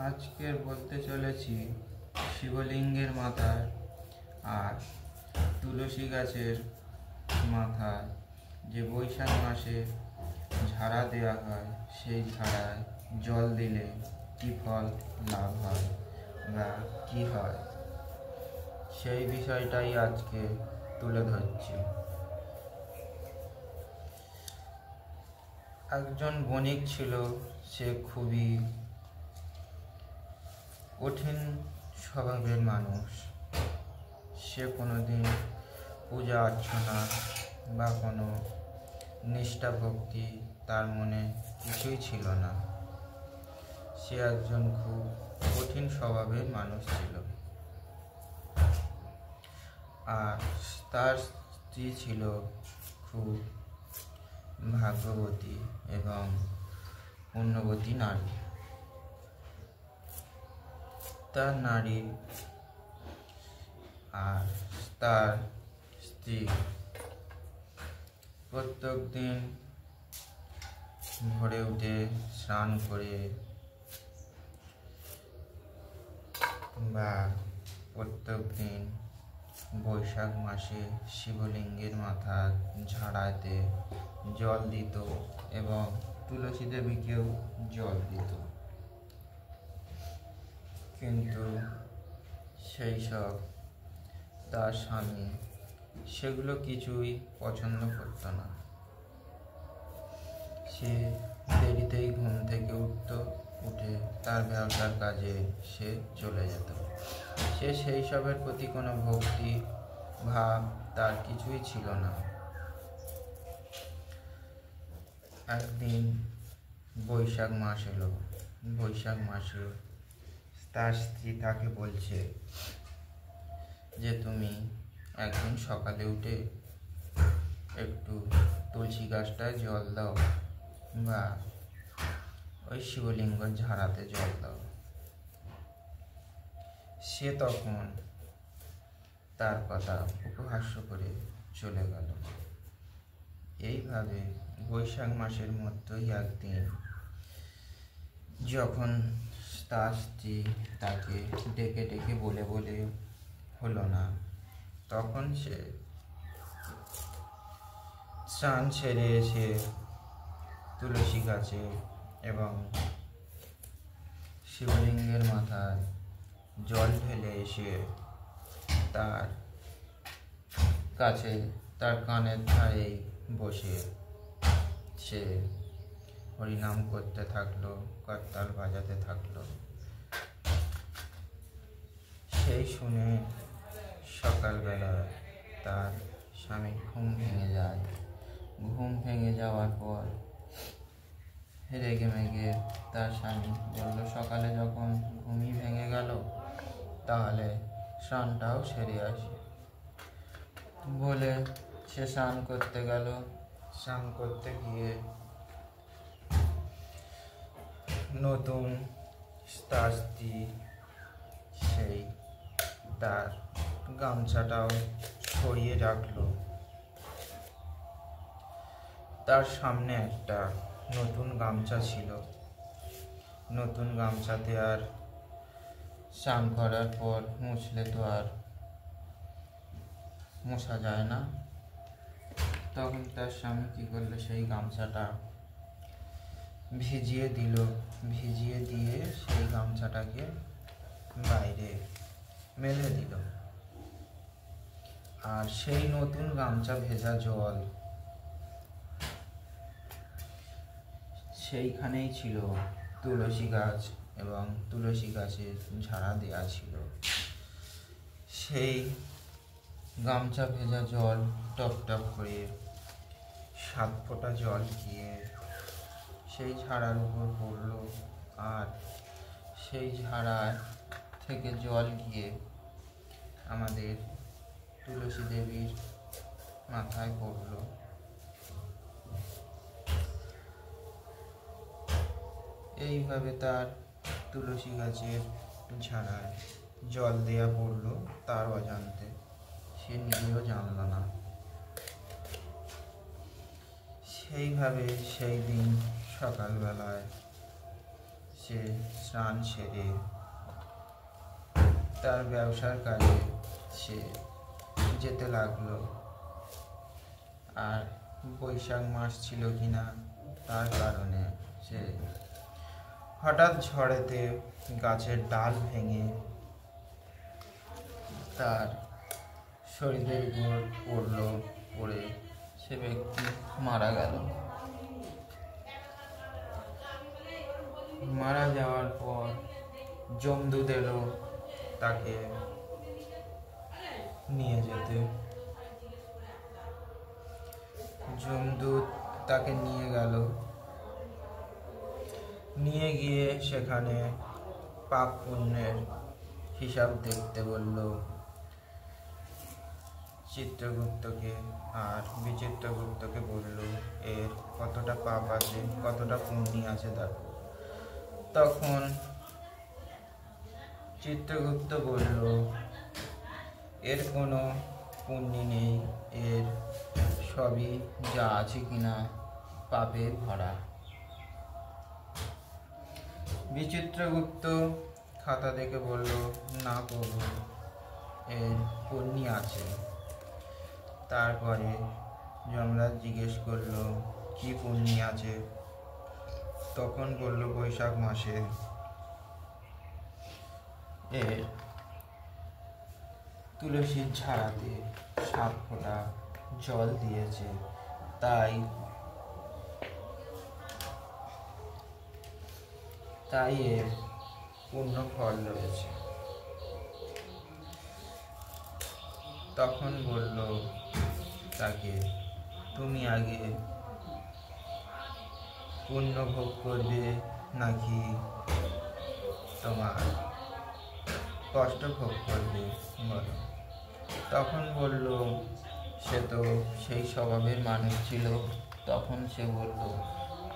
আজকের বলতে চলেছি শিবলিঙ্গের মাথায় আর তুলসী গাছের মাথায় যে বৈশাখ মাসে ঝাড়া দেওয়া হয়, সেই ঝাড়ায় জল দিলে কি ফল লাভ হয় বা কি হয়, সেই বিষয়টাই আজকে তুলে ধরছি। একজন বণিক ছিল, সে খুবই কঠিন স্বভাবের মানুষ। সে কোনোদিন পূজা অর্চনা বা কোনো নিষ্ঠা ভক্তি তার মনে কিছুই ছিল না। সে একজন খুব কঠিন স্বভাবের মানুষ ছিল। আর তার স্ত্রী ছিল খুব ভাগ্যবতী এবং পুণ্যবতী নারী। তার নারী আর তার স্ত্রী প্রত্যেক দিন ভোরে উঠে স্নান করে বা প্রত্যেক দিন বৈশাখ মাসে শিবলিঙ্গের মাথা ঝাড়াতে জল দিত এবং তুলসী দেবীকেও জল দিত। কিন্তু সেই সব তার স্বামী সেগুলো কিছুই পছন্দ করত না। সে দেরিতেই ঘুম থেকে উঠে তার ব্যবসার কাজে সে চলে যেত। সে সেই সবের প্রতি কোনো ভক্তি ভাব তার কিছুই ছিল না। একদিন বৈশাখ মাস এলো। বৈশাখ মাসে তার স্ত্রী তাকে বলছে যে তুমি একদিন সকালে উঠে একটু তুলসী গাছটায় জল দাও বা ওই শিবলিঙ্গ ঝাড়াতে জল দাও। সে তখন তার কথা উপহাস্য করে চলে গেল। এইভাবে বৈশাখ মাসের মধ্যেই একদিন যখন তার স্ত্রী তাকে ডেকে ডেকে বলে হলো না, তখন সে স্নান সেরে এসে তুলসী গাছে এবং শিবলিঙ্গের মাথায় জল ঢেলে এসে তার কাছে তার কানের ধারে বসে সে হরিনাম করতে থাকলো, করতাল বাজাতে থাকলো। সেই শুনে সকালবেলা তার স্বামী ঘুম ভেঙে যায়। ঘুম ভেঙে যাওয়ার পর রেগে মেগে তার স্বামী বলল, সকালে যখন ঘুমই ভেঙে গেল তাহলে স্নানটাও সেরে আসি বলে সে স্নান করতে গেল। স্নান করতে গিয়ে নতুন তার স্ত্রী সেই তার গামছাটাও ছড়িয়ে রাখলো। তার সামনে একটা নতুন গামছা ছিল। নতুন গামছাতে আর স্নান করার পর মুছলে তো আর মোছা যায় না। তখন তার স্বামী কি করলো, সেই গামছাটা ভিজিয়ে দিল। ভিজিয়ে দিয়ে সেই গামছাটাকে বাইরে মেলে দিল। আর সেই নতুন গামছা ভেজা জল সেইখানেই ছিল তুলসী গাছ এবং তুলসী গাছের ঝাড়া দেয়া ছিল। সেই গামছা ভেজা জল টপ টপ করে 7 ফোঁটা জল গিয়ে সেই ঝাড়ার উপর পড়লো। আর সেই ঝাড়া থেকে জল গিয়ে আমাদের তুলসী দেবীর মাথায় পড়লো। এইভাবে তার তুলসী গাছের ঝাড়ায় জল দেয়া পড়লো তার অজান্তে, সে নিজেও জানল না। সেইভাবে সেই দিন সকালবেলায় সে সে স্নান সেরে তার ব্যবসার কাজে সে যেতে লাগলো। আর বৈশাখ মাস ছিল কিনা তার কারণে সে হঠাৎ ঝড়েতে গাছের ডাল ভেঙে তার শরীরের উপর পড়লো, পড়ে সে ব্যক্তি মারা গেল। মারা যাওয়ার পর যমদূত এলো তাকে নিয়ে যেতে। যমদূত তাকে নিয়ে গেল, নিয়ে গিয়ে সেখানে পাপ পুণ্যের হিসাব দেখতে বলল চিত্রগুপ্তকে। আর বিচিত্রগুপ্তকে বলল এর কতটা পাপ আছে, কতটা পুণ্য আছে দেখো। তখন চিত্রগুপ্ত বলল এর কোনো পুণ্য নেই, এর সবই যা আছে কিনা পাপে ভরা। বিচিত্রগুপ্ত খাতা দেখে বলল না প্রভু, এর পুণ্য আছে। তারপরে যমরাজ জিজ্ঞেস করলো কি পুণ্য আছে? তখন বলল বৈশাখ মাসে এর তুলসীর ঝাড়াতে 7 ফোঁটা জল দিয়েছে, তাই এর পূর্ণ ফল রয়েছে। তখন বলল তাকে তুমি আগে পুণ্য ভোগ করবে নাকি তোমার কষ্ট ভোগ করবে বলো। তখন বলল সে তো সেই স্বভাবের মানুষ ছিল। তখন সে বলল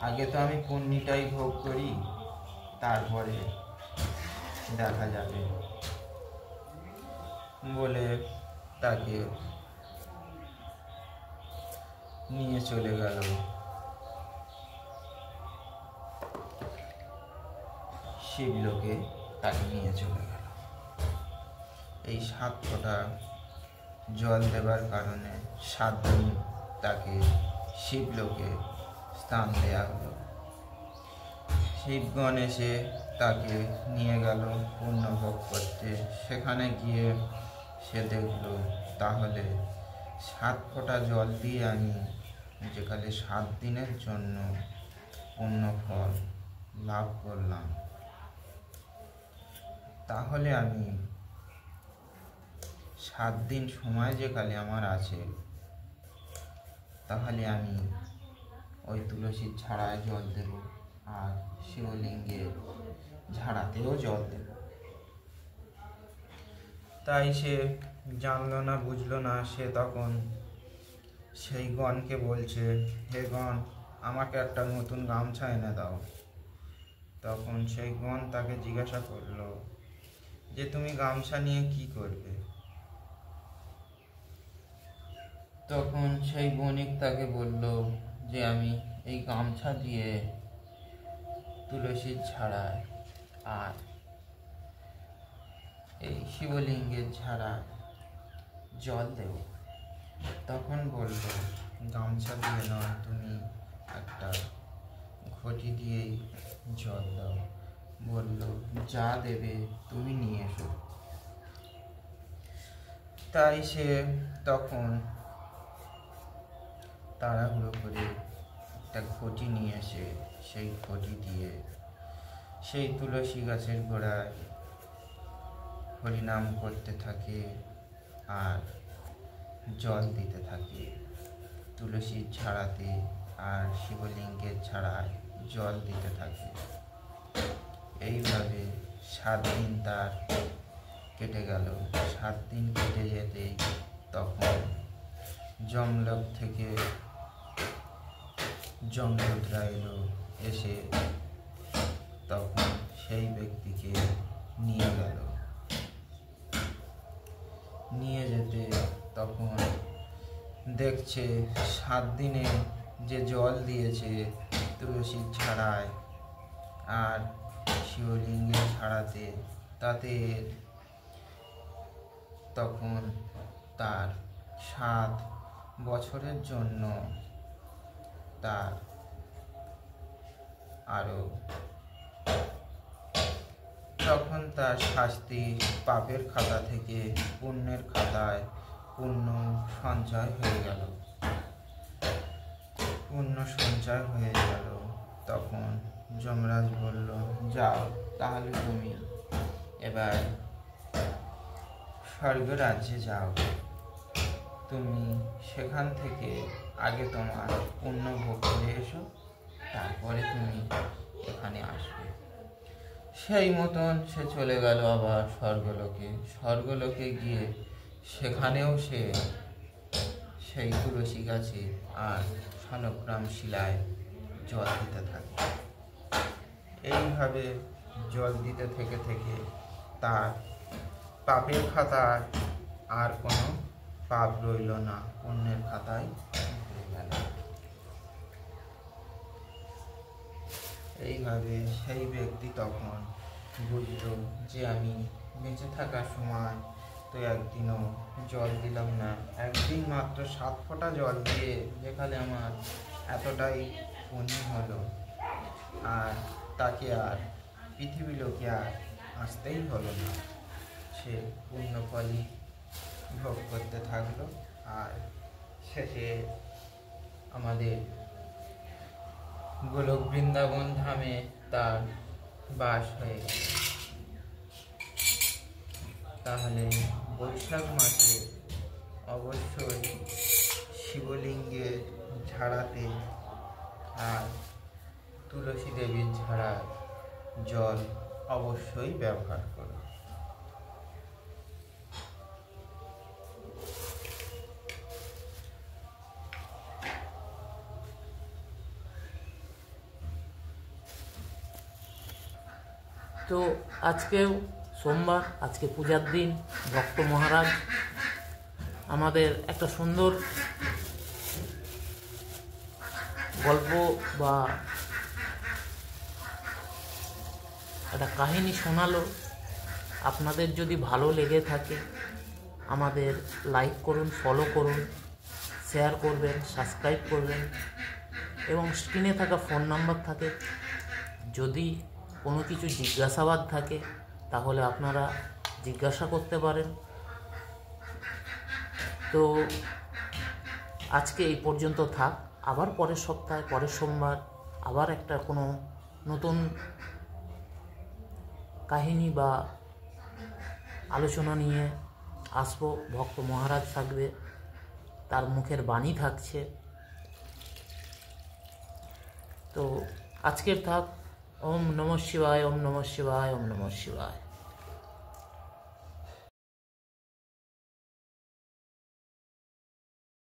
আগে তো আমি পুণ্যটাই ভোগ করি, তারপরে দেখা যাবে বলে তাকে নিয়ে চলে গেল শিবলোকে। তাকে নিয়ে চলে গেল। এই 7 ফোঁটা জল দেবার কারণে 7 দিন তাকে শিবলোকে স্থান দেয়া হলো। শিবগণ এসে তাকে নিয়ে গেল পুণ্য ভোগ করতে। সেখানে গিয়ে সে দেখলো তাহলে 7 ফোঁটা জল দিয়ে আমি যেখানে 7 দিনের জন্য পুণ্য ফল লাভ করলাম, তাহলে আমি 7 দিন সময় যেখানে আমার আছে, তাহলে আমি ওই তুলসীর ঝাড়ায় জল দেব আর শিবলিঙ্গের ঝাড়াতেও জল দেব। তাই সে জানলো না, বুঝলো না। সে তখন সেই গণকে বলছে হে গণ, আমাকে একটা নতুন গামছা এনে দাও। তখন সেই গণ তাকে জিজ্ঞাসা করলো যে তুমি গামছা নিয়ে কি করবে? তখন সেই বণিক তাকে বলল যে আমি এই গামছা দিয়ে তুলসীর ঝাড়ায় আর এই শিবলিঙ্গের ঝাড়ায় জল দেব। তখন বলল গামছা দিয়ে নয়, তুমি একটা ঘটি দিয়েই জল দাও। বলল যা দেবে তুমি নিয়ে এসো। তাই সে তখন তাড়াহুড়ো করে একটা ঘটি নিয়ে এসে সেই ঘটি দিয়ে সেই তুলসী গাছের গোড়ায় হরিনাম করতে থাকে আর জল দিতে থাকে। তুলসীর ঝাড়াতে আর শিবলিঙ্গের ঝাড়ায় জল দিতে থাকে। এইভাবে 7 দিন তার কেটে গেল। 7 দিন কেটে যেতেই তখন যমলোক থেকে যমদূতরা এলো। এসে তখন সেই ব্যক্তিকে নিয়ে গেল। নিয়ে যেতে তখন দেখছে 7 দিনে যে জল দিয়েছে তুলসীর ঝাড়ায় আর শিবলিঙ্গে ছাড়াতে তাতে তখন তার 7 বছরের জন্য তার আরো তখন তার শাস্তি পাপের খাতা থেকে পুণ্যের খাতায় পুণ্য সঞ্চয় হয়ে গেল। তখন যমরাজ বলল, যাও তাহলে তুমি এবার স্বর্গ রাজ্যে যাও। তুমি সেখান থেকে আগে তোমার পুণ্য ভোগ করে এসো, তারপরে তুমি এখানে আসবে। সেই মতন সে চলে গেল আবার স্বর্গলোকে গিয়ে সেখানেও সে সেই তুলসী গাছে আর শালগ্রাম শিলায় জল দিতে থাকে। এইভাবে জল দিতে থেকে থেকে তার পাপের খাতায় আর কোনো পাপ রইল না, পুণ্যের খাতায় ভরে গেল। এইভাবে সেই ব্যক্তি তখন বুঝল যে আমি বেঁচে থাকার সময় তো একদিনও জল দিলাম না, একদিন মাত্র 7 ফোঁটা জল দিয়ে যেখানে আমার এতটাই পুণ্য হলো, আর তাকে আর পৃথিবী লোকে আর আসতেই হলো না। সে পুণ্যফলই ভোগ করতে থাকলো, আর শেষে আমাদের গোলক বৃন্দাবন ধামে তার বাস হয়ে গেল। তাহলে বৈশাখ মাসে অবশ্যই শিবলিঙ্গে ঝাড়াতে আর তুলসী দেবীর ঝাড়ার জল অবশ্যই ব্যবহার করো। তো আজকেও সোমবার, আজকে পূজার দিন। ভক্ত মহারাজ আমাদের একটা সুন্দর গল্প বা একটা কাহিনী শোনালো। আপনাদের যদি ভালো লেগে থাকে আমাদের লাইক করুন, ফলো করুন, শেয়ার করবেন, সাবস্ক্রাইব করবেন, এবং স্ক্রিনে থাকা ফোন নাম্বার থাকে, যদি কোনো কিছু জিজ্ঞাসাবাদ থাকে তাহলে আপনারা জিজ্ঞাসা করতে পারেন। তো আজকে এই পর্যন্ত থাক, আবার পরের সপ্তাহে পরের সোমবার আবার একটা কোনো নতুন কাহিনী বা আলোচনা নিয়ে আসবো। ভক্ত মহারাজ থাকবে, তার মুখের বাণী থাকছে। তো আজকের থাক। ওম নমঃ শিবায়, ওম নমঃ শিবায়, ওম নমঃ শিবায়।